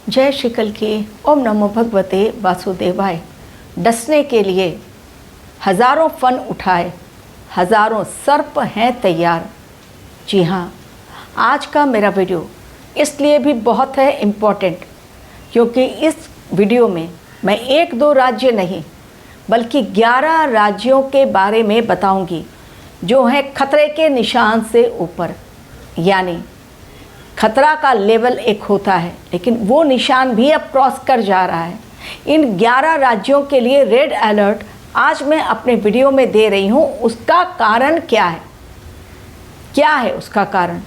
जय श्री कल की। ओम नमो भगवते वासुदेवाय। डसने के लिए हजारों फन उठाए, हजारों सर्प हैं तैयार। जी हाँ, आज का मेरा वीडियो इसलिए भी बहुत है इम्पोर्टेंट क्योंकि इस वीडियो में मैं एक दो राज्य नहीं बल्कि 11 राज्यों के बारे में बताऊंगी जो हैं खतरे के निशान से ऊपर। यानी खतरा का लेवल एक होता है लेकिन वो निशान भी अब क्रॉस कर जा रहा है। इन 11 राज्यों के लिए रेड अलर्ट आज मैं अपने वीडियो में दे रही हूँ। उसका कारण क्या है? क्या है उसका कारण?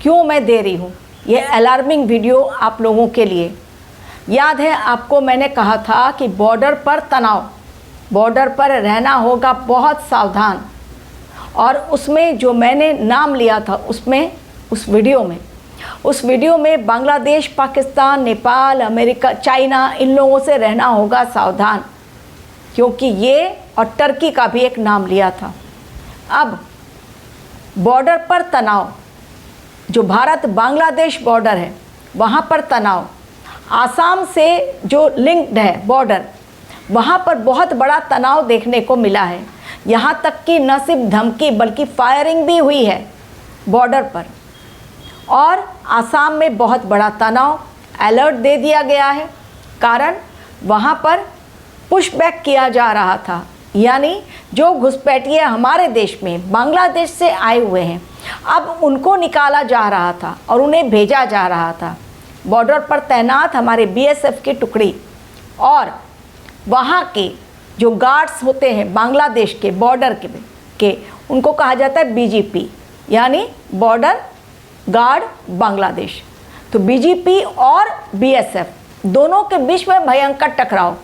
क्यों मैं दे रही हूँ ये अलार्मिंग वीडियो आप लोगों के लिए? याद है आपको मैंने कहा था कि बॉर्डर पर तनाव, बॉर्डर पर रहना होगा बहुत सावधान। और उसमें जो मैंने नाम लिया था उसमें उस वीडियो में बांग्लादेश, पाकिस्तान, नेपाल, अमेरिका, चाइना, इन लोगों से रहना होगा सावधान, क्योंकि ये और टर्की का भी एक नाम लिया था। अब बॉर्डर पर तनाव, जो भारत बांग्लादेश बॉर्डर है वहाँ पर तनाव, आसाम से जो लिंक्ड है बॉर्डर, वहाँ पर बहुत बड़ा तनाव देखने को मिला है। यहाँ तक कि न सिर्फ धमकी बल्कि फायरिंग भी हुई है बॉर्डर पर। और आसाम में बहुत बड़ा तनाव, अलर्ट दे दिया गया है। कारण वहाँ पर पुशबैक किया जा रहा था, यानी जो घुसपैठिए हमारे देश में बांग्लादेश से आए हुए हैं अब उनको निकाला जा रहा था और उन्हें भेजा जा रहा था। बॉर्डर पर तैनात हमारे बीएसएफ की टुकड़ी और वहाँ के जो गार्ड्स होते हैं बांग्लादेश के बॉर्डर के उनको कहा जाता है बीजीपी, यानी बॉर्डर गार्ड बांग्लादेश। तो बीजीपी और बीएसएफ दोनों के बीच में भयंकर टकराव,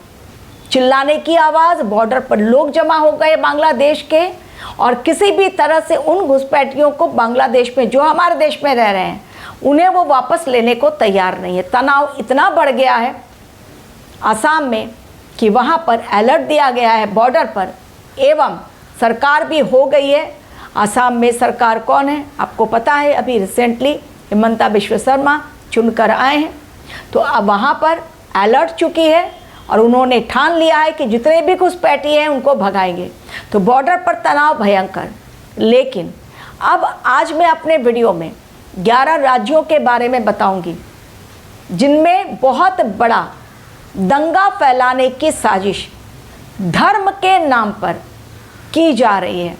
चिल्लाने की आवाज़, बॉर्डर पर लोग जमा हो गए बांग्लादेश के और किसी भी तरह से उन घुसपैठियों को बांग्लादेश में जो हमारे देश में रह रहे हैं उन्हें वो वापस लेने को तैयार नहीं है। तनाव इतना बढ़ गया है आसाम में कि वहाँ पर अलर्ट दिया गया है बॉर्डर पर, एवं सरकार भी हो गई है। आसाम में सरकार कौन है आपको पता है, अभी रिसेंटली हिमंता बिश्व शर्मा चुनकर आए हैं। तो अब वहाँ पर अलर्ट चुकी है और उन्होंने ठान लिया है कि जितने भी घुसपैठी हैं उनको भगाएंगे। तो बॉर्डर पर तनाव भयंकर। लेकिन अब आज मैं अपने वीडियो में 11 राज्यों के बारे में बताऊंगी जिनमें बहुत बड़ा दंगा फैलाने की साजिश धर्म के नाम पर की जा रही है।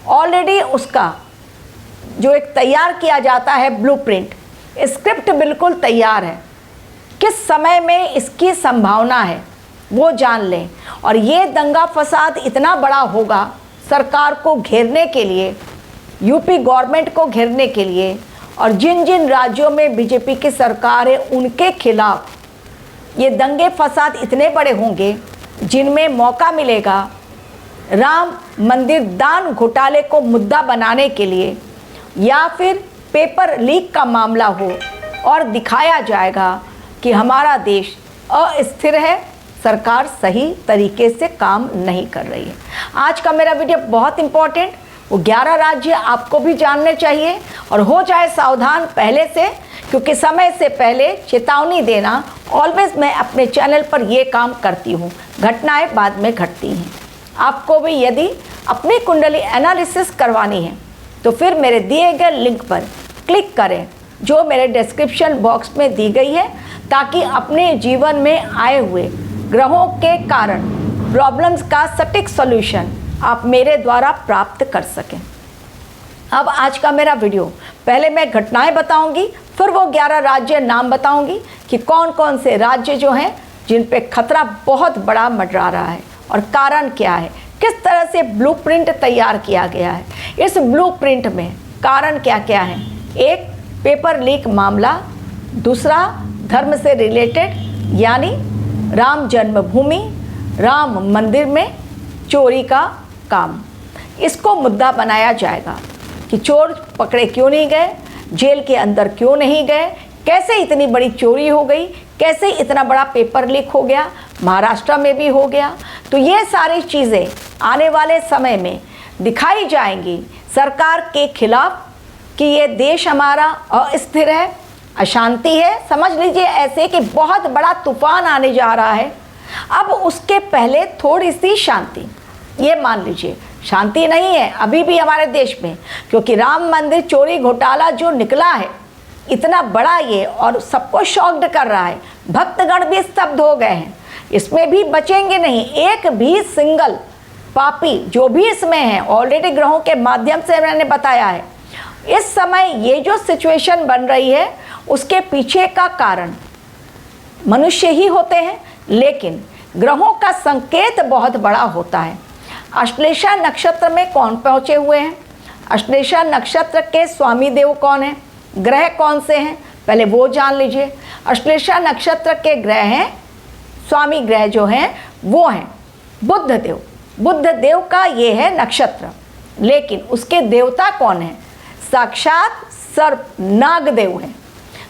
ऑलरेडी उसका जो एक तैयार किया जाता है ब्लूप्रिंट, स्क्रिप्ट बिल्कुल तैयार है। किस समय में इसकी संभावना है वो जान लें। और ये दंगा फसाद इतना बड़ा होगा सरकार को घेरने के लिए, यूपी गवर्नमेंट को घेरने के लिए, और जिन जिन राज्यों में बीजेपी की सरकार है उनके खिलाफ ये दंगे फसाद इतने बड़े होंगे जिनमें मौका मिलेगा राम मंदिर दान घोटाले को मुद्दा बनाने के लिए, या फिर पेपर लीक का मामला हो और दिखाया जाएगा कि हमारा देश अस्थिर है, सरकार सही तरीके से काम नहीं कर रही है। आज का मेरा वीडियो बहुत इम्पोर्टेंट, वो 11 राज्य आपको भी जानने चाहिए और हो जाए सावधान पहले से, क्योंकि समय से पहले चेतावनी देना ऑलवेज मैं अपने चैनल पर ये काम करती हूँ। घटनाएं बाद में घटती हैं। आपको भी यदि अपनी कुंडली एनालिसिस करवानी है तो फिर मेरे दिए गए लिंक पर क्लिक करें जो मेरे डिस्क्रिप्शन बॉक्स में दी गई है, ताकि अपने जीवन में आए हुए ग्रहों के कारण प्रॉब्लम्स का सटीक सॉल्यूशन आप मेरे द्वारा प्राप्त कर सकें। अब आज का मेरा वीडियो, पहले मैं घटनाएं बताऊंगी, फिर वो 11 राज्य नाम बताऊंगी कि कौन कौन से राज्य जो हैं जिन पे खतरा बहुत बड़ा मंडरा रहा है और कारण क्या है, किस तरह से ब्लूप्रिंट तैयार किया गया है। इस ब्लूप्रिंट में कारण क्या क्या है? एक, पेपर लीक मामला। दूसरा, धर्म से रिलेटेड, यानी राम जन्मभूमि, राम मंदिर में चोरी का काम। इसको मुद्दा बनाया जाएगा कि चोर पकड़े क्यों नहीं गए, जेल के अंदर क्यों नहीं गए, कैसे इतनी बड़ी चोरी हो गई, कैसे इतना बड़ा पेपर लीक हो गया, महाराष्ट्र में भी हो गया। तो ये सारी चीज़ें आने वाले समय में दिखाई जाएंगी सरकार के खिलाफ कि ये देश हमारा अस्थिर है, अशांति है, समझ लीजिए ऐसे कि बहुत बड़ा तूफान आने जा रहा है। अब उसके पहले थोड़ी सी शांति, ये मान लीजिए शांति नहीं है अभी भी हमारे देश में, क्योंकि राम मंदिर चोरी घोटाला जो निकला है इतना बड़ा ये, और सबको शॉक्ड कर रहा है, भक्तगण भी स्तब्ध हो गए हैं, इसमें भी बचेंगे नहीं। एक भी सिंगल पापी जो भी इसमें है, ऑलरेडी ग्रहों के माध्यम से मैंने बताया है, इस समय ये जो सिचुएशन बन रही है उसके पीछे का कारण मनुष्य ही होते हैं, लेकिन ग्रहों का संकेत बहुत बड़ा होता है। अश्लेषा नक्षत्र में कौन पहुंचे हुए हैं, अश्लेषा नक्षत्र के स्वामी देव कौन है, ग्रह कौन से हैं, पहले वो जान लीजिए। अश्लेषा नक्षत्र के ग्रह हैं, स्वामी ग्रह जो हैं वो हैं बुध देव। बुध देव का ये है नक्षत्र, लेकिन उसके देवता कौन है, साक्षात सर्प नागदेव हैं।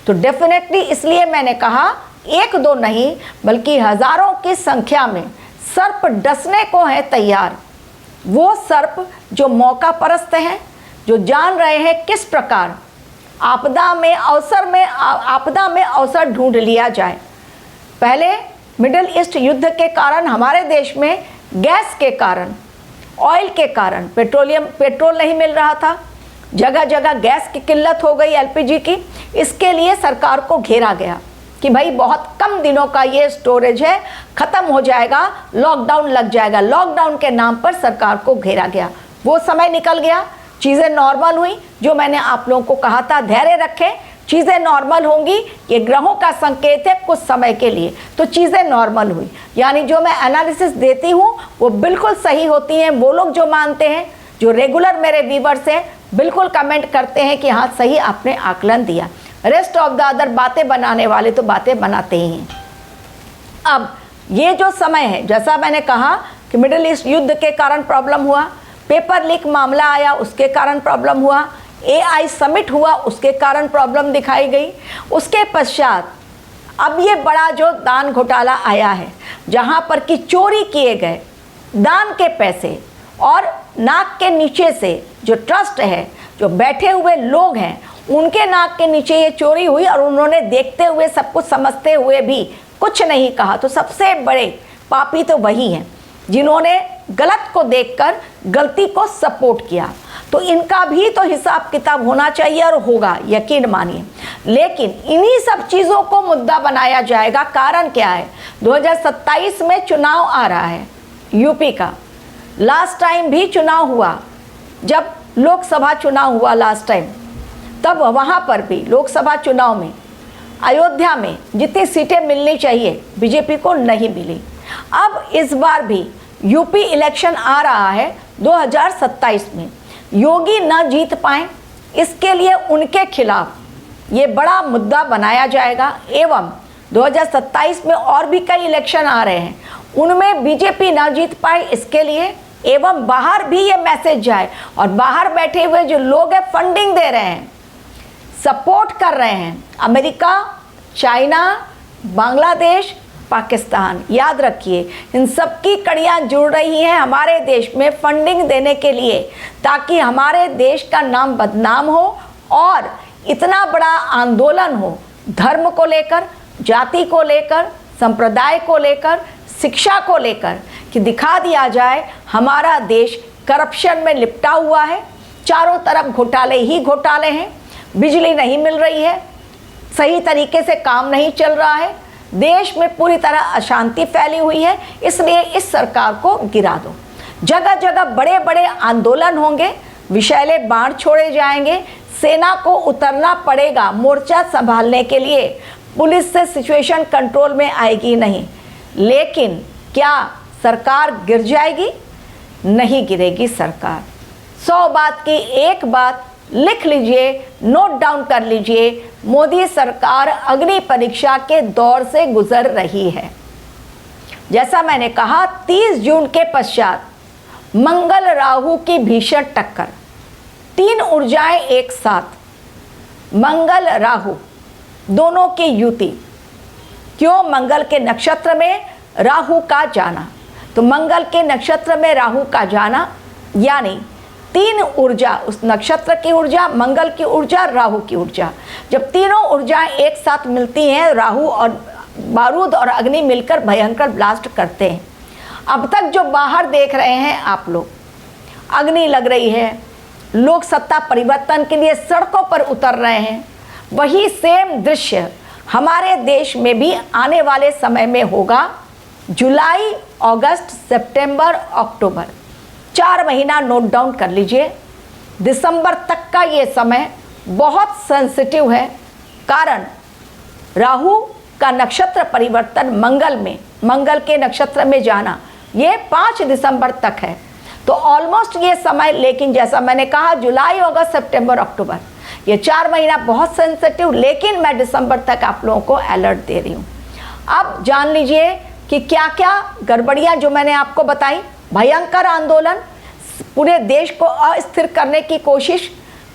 तो डेफिनेटली इसलिए मैंने कहा एक दो नहीं बल्कि हजारों की संख्या में सर्प डसने को है तैयार। वो सर्प जो मौका परस्त हैं, जो जान रहे हैं किस प्रकार आपदा में अवसर ढूंढ लिया जाए। पहले मिडिल ईस्ट युद्ध के कारण हमारे देश में गैस के कारण, ऑयल के कारण, पेट्रोल नहीं मिल रहा था, जगह जगह गैस की किल्लत हो गई, एलपीजी की। इसके लिए सरकार को घेरा गया कि भाई बहुत कम दिनों का ये स्टोरेज है, ख़त्म हो जाएगा, लॉकडाउन लग जाएगा। लॉकडाउन के नाम पर सरकार को घेरा गया। वो समय निकल गया, चीज़ें नॉर्मल हुई। जो मैंने आप लोगों को कहा था धैर्य रखें, चीज़ें नॉर्मल होंगी, ये ग्रहों का संकेत है कुछ समय के लिए, तो चीज़ें नॉर्मल हुई। यानी जो मैं एनालिसिस देती हूँ वो बिल्कुल सही होती हैं। वो लोग जो मानते हैं, जो रेगुलर मेरे व्यूवर्स हैं, बिल्कुल कमेंट करते हैं कि हाँ सही आपने आकलन दिया। रेस्ट ऑफ द अदर बातें बनाने वाले तो बातें बनाते ही हैं। अब ये जो समय है, जैसा मैंने कहा कि मिडिल ईस्ट युद्ध के कारण प्रॉब्लम हुआ, पेपर लीक मामला आया उसके कारण प्रॉब्लम हुआ, एआई समिट हुआ उसके कारण प्रॉब्लम दिखाई गई। उसके पश्चात अब ये बड़ा जो दान घोटाला आया है, जहाँ पर कि चोरी किए गए दान के पैसे और नाक के नीचे से जो ट्रस्ट है, जो बैठे हुए लोग हैं, उनके नाक के नीचे ये चोरी हुई और उन्होंने देखते हुए, सब कुछ समझते हुए भी कुछ नहीं कहा। तो सबसे बड़े पापी तो वही हैं जिन्होंने गलत को देखकर गलती को सपोर्ट किया। तो इनका भी तो हिसाब किताब होना चाहिए और होगा, यकीन मानिए। लेकिन इन्हीं सब चीज़ों को मुद्दा बनाया जाएगा। कारण क्या है, 2027 में चुनाव आ रहा है यूपी का। लास्ट टाइम भी चुनाव हुआ, जब लोकसभा चुनाव हुआ लास्ट टाइम, तब वहाँ पर भी लोकसभा चुनाव में अयोध्या में जितनी सीटें मिलनी चाहिए बीजेपी को नहीं मिली। अब इस बार भी यूपी इलेक्शन आ रहा है 2027 में, योगी न जीत पाएं, इसके लिए उनके खिलाफ ये बड़ा मुद्दा बनाया जाएगा। एवं 2027 में और भी कई इलेक्शन आ रहे हैं, उनमें बीजेपी ना जीत पाए इसके लिए, एवं बाहर भी ये मैसेज जाए और बाहर बैठे हुए जो लोग हैं फंडिंग दे रहे हैं, सपोर्ट कर रहे हैं, अमेरिका, चाइना, बांग्लादेश, पाकिस्तान, याद रखिए इन सब की कड़ियाँ जुड़ रही हैं हमारे देश में फंडिंग देने के लिए, ताकि हमारे देश का नाम बदनाम हो और इतना बड़ा आंदोलन हो धर्म को लेकर, जाति को लेकर, संप्रदाय को लेकर, शिक्षा को लेकर, कि दिखा दिया जाए हमारा देश करप्शन में लिपटा हुआ है, चारों तरफ घोटाले ही घोटाले हैं, बिजली नहीं मिल रही है, सही तरीके से काम नहीं चल रहा है, देश में पूरी तरह अशांति फैली हुई है। इसलिए इस सरकार को गिरा दो। जगह जगह बड़े बड़े आंदोलन होंगे, विषैले बाण छोड़े जाएंगे, सेना को उतरना पड़ेगा मोर्चा संभालने के लिए। पुलिस से सिचुएशन कंट्रोल में आएगी नहीं, लेकिन क्या सरकार गिर जाएगी? नहीं गिरेगी सरकार। 100 बात की एक बात लिख लीजिए, नोट डाउन कर लीजिए, मोदी सरकार अग्नि परीक्षा के दौर से गुजर रही है। जैसा मैंने कहा 30 जून के पश्चात मंगल राहु की भीषण टक्कर, 3 ऊर्जाएं एक साथ, मंगल राहु दोनों की युति। क्यों? मंगल के नक्षत्र में राहु का जाना। तो मंगल के नक्षत्र में राहु का जाना यानी तीन ऊर्जा, उस नक्षत्र की ऊर्जा, मंगल की ऊर्जा, राहु की ऊर्जा, जब तीनों ऊर्जाएं एक साथ मिलती हैं, राहु और बारूद और अग्नि मिलकर भयंकर ब्लास्ट करते हैं। अब तक जो बाहर देख रहे हैं आप लोग, अग्नि लग रही है, लोग सत्ता परिवर्तन के लिए सड़कों पर उतर रहे हैं, वही सेम दृश्य हमारे देश में भी आने वाले समय में होगा। जुलाई, अगस्त, सितंबर, अक्टूबर, 4 महीना नोट डाउन कर लीजिए। दिसंबर तक का ये समय बहुत सेंसिटिव है, कारण राहु का नक्षत्र परिवर्तन मंगल में, मंगल के नक्षत्र में जाना, ये 5 दिसंबर तक है। तो ऑलमोस्ट ये समय, लेकिन जैसा मैंने कहा जुलाई, अगस्त, सितंबर, अक्टूबर, ये 4 महीना बहुत सेंसिटिव, लेकिन मैं दिसंबर तक आप लोगों को अलर्ट दे रही हूँ। अब जान लीजिए कि क्या क्या गड़बड़ियाँ जो मैंने आपको बताई। भयंकर आंदोलन, पूरे देश को अस्थिर करने की कोशिश,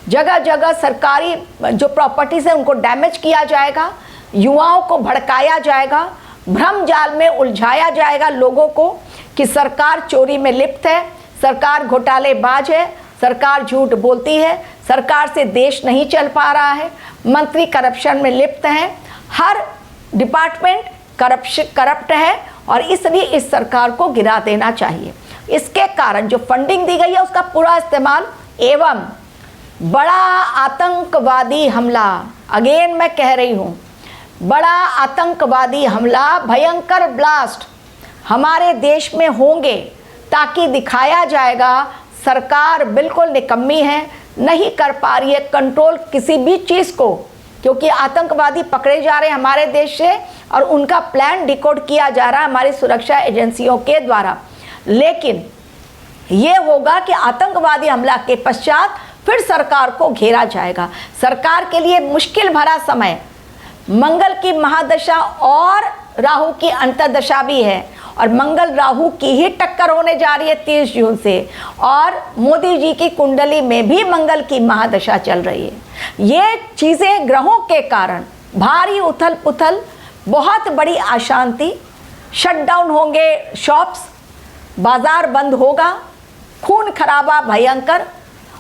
जगह जगह सरकारी जो प्रॉपर्टीज है उनको डैमेज किया जाएगा, युवाओं को भड़काया जाएगा, भ्रम जाल में उलझाया जाएगा लोगों को कि सरकार चोरी में लिप्त है, सरकार घोटालेबाज है, सरकार झूठ बोलती है, सरकार से देश नहीं चल पा रहा है, मंत्री करप्शन में लिप्त हैं, हर डिपार्टमेंट करप्ट है और इसलिए इस सरकार को गिरा देना चाहिए। इसके कारण जो फंडिंग दी गई है उसका पूरा इस्तेमाल, एवं बड़ा आतंकवादी हमला, अगेन मैं कह रही हूँ, बड़ा आतंकवादी हमला, भयंकर ब्लास्ट हमारे देश में होंगे, ताकि दिखाया जाएगा सरकार बिल्कुल निकम्मी है, नहीं कर पा रही है कंट्रोल किसी भी चीज़ को, क्योंकि आतंकवादी पकड़े जा रहे हैं हमारे देश से और उनका प्लान डिकोड किया जा रहा है हमारी सुरक्षा एजेंसियों के द्वारा। लेकिन ये होगा कि आतंकवादी हमला के पश्चात फिर सरकार को घेरा जाएगा। सरकार के लिए मुश्किल भरा समय, मंगल की महादशा और राहु की अंतर्दशा भी है, और मंगल राहु की ही टक्कर होने जा रही है 30 जून से, और मोदी जी की कुंडली में भी मंगल की महादशा चल रही है। ये चीज़ें ग्रहों के कारण भारी उथल पुथल, बहुत बड़ी अशांति, शटडाउन होंगे शॉप्स, बाजार बंद होगा, खून खराबा भयंकर,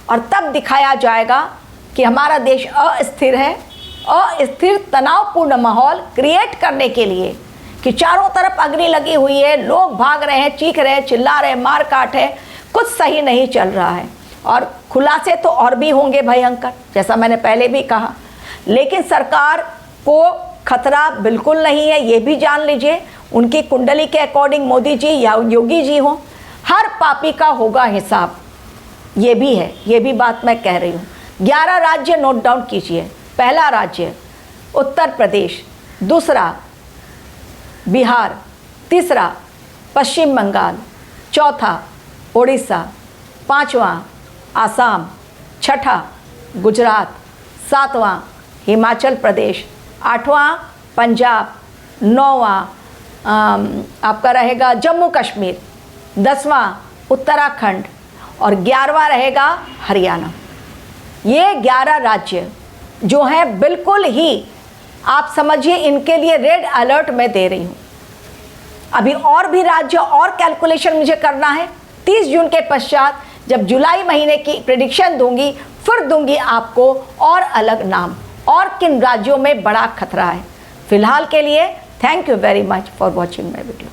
और तब दिखाया जाएगा कि हमारा देश अस्थिर है। अस्थिर तनावपूर्ण माहौल क्रिएट करने के लिए कि चारों तरफ अग्नि लगी हुई है, लोग भाग रहे हैं, चीख रहे हैं, चिल्ला रहे हैं, मार काट है, कुछ सही नहीं चल रहा है, और खुलासे तो और भी होंगे भयंकर, जैसा मैंने पहले भी कहा। लेकिन सरकार को खतरा बिल्कुल नहीं है, ये भी जान लीजिए। उनकी कुंडली के अकॉर्डिंग मोदी जी या योगी जी हों, हर पापी का होगा हिसाब, ये भी है, ये भी बात मैं कह रही हूँ। 11 राज्य नोट डाउन कीजिए। पहला राज्य उत्तर प्रदेश, दूसरा बिहार, तीसरा पश्चिम बंगाल, चौथा उड़ीसा, पांचवा आसाम, छठा गुजरात, सातवां हिमाचल प्रदेश, आठवां पंजाब, नौवां आपका रहेगा जम्मू कश्मीर, 10वां उत्तराखंड और 11वां रहेगा हरियाणा। ये 11 राज्य जो हैं बिल्कुल ही आप समझिए इनके लिए रेड अलर्ट मैं दे रही हूँ। अभी और भी राज्य और कैलकुलेशन मुझे करना है। 30 जून के पश्चात जब जुलाई महीने की प्रेडिक्शन दूंगी, फिर दूंगी आपको और अलग नाम और किन राज्यों में बड़ा खतरा है। फिलहाल के लिए thank you very much for watching my video.